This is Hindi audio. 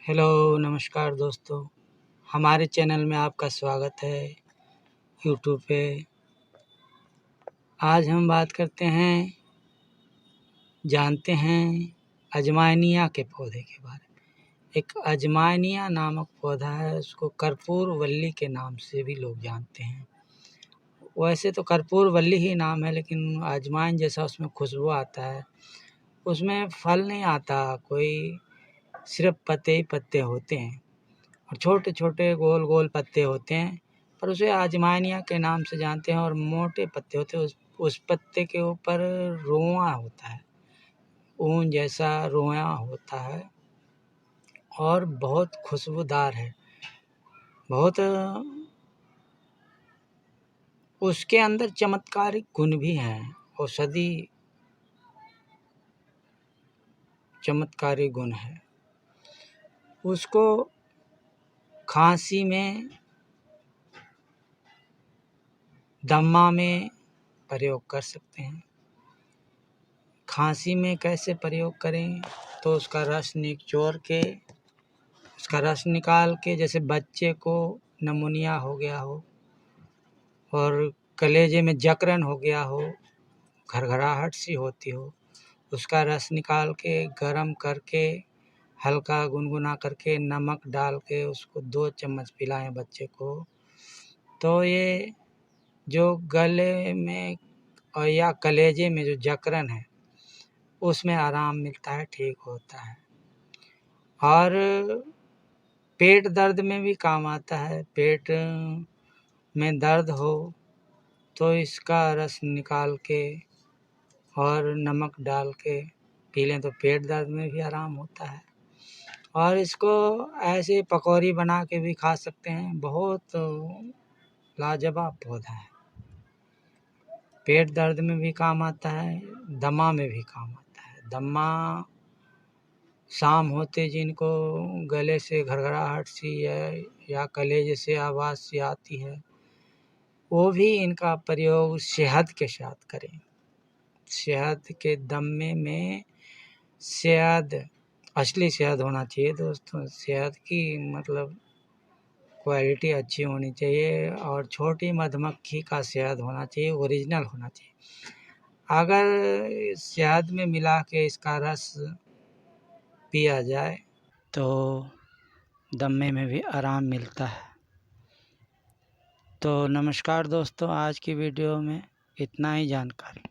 हेलो नमस्कार दोस्तों, हमारे चैनल में आपका स्वागत है यूट्यूब पे। आज हम बात करते हैं, जानते हैं अजवाइनिया के पौधे के बारे में। एक अजवाइनिया नामक पौधा है, उसको कर्पूरवल्ली के नाम से भी लोग जानते हैं। वैसे तो कर्पूरवल्ली ही नाम है, लेकिन अजवाइन जैसा उसमें खुशबू आता है। उसमें फल नहीं आता कोई, सिर्फ पत्ते ही पत्ते होते हैं और छोटे छोटे गोल गोल पत्ते होते हैं, पर उसे अजवाइनिया के नाम से जानते हैं। और मोटे पत्ते होते हैं, उस पत्ते के ऊपर रोंवा होता है, ऊन जैसा रोंवा होता है और बहुत खुशबूदार है। बहुत उसके अंदर चमत्कारिक गुण भी हैं, औषधि चमत्कारी गुण है। उसको खांसी में, दमा में प्रयोग कर सकते हैं। खांसी में कैसे प्रयोग करें, तो उसका रस निचोड़ के, उसका रस निकाल के, जैसे बच्चे को नमूनिया हो गया हो और कलेजे में जकड़न हो गया हो, घरघराहट सी होती हो, उसका रस निकाल के गरम करके हल्का गुनगुना करके नमक डाल के उसको 2 चम्मच पिलाएं बच्चे को, तो ये जो गले में और या कलेजे में जो जकड़न है उसमें आराम मिलता है, ठीक होता है। और पेट दर्द में भी काम आता है। पेट में दर्द हो तो इसका रस निकाल के और नमक डाल के पी लें तो पेट दर्द में भी आराम होता है। और इसको ऐसे पकौड़ी बना के भी खा सकते हैं। बहुत लाजवाब पौधा है, पेट दर्द में भी काम आता है, दमा में भी काम आता है। दमा शाम होते जिनको गले से घरघराहट सी है या कलेजे से आवाज़ सी आती है, वो भी इनका प्रयोग शहद के साथ करें। शहद के दमे में शहद, असली शहद होना चाहिए दोस्तों। शहद की मतलब क्वालिटी अच्छी होनी चाहिए और छोटी मधुमक्खी का शहद होना चाहिए, ओरिजिनल होना चाहिए। अगर शहद में मिला के इसका रस पिया जाए तो दमे में भी आराम मिलता है। तो नमस्कार दोस्तों, आज की वीडियो में इतना ही जानकारी।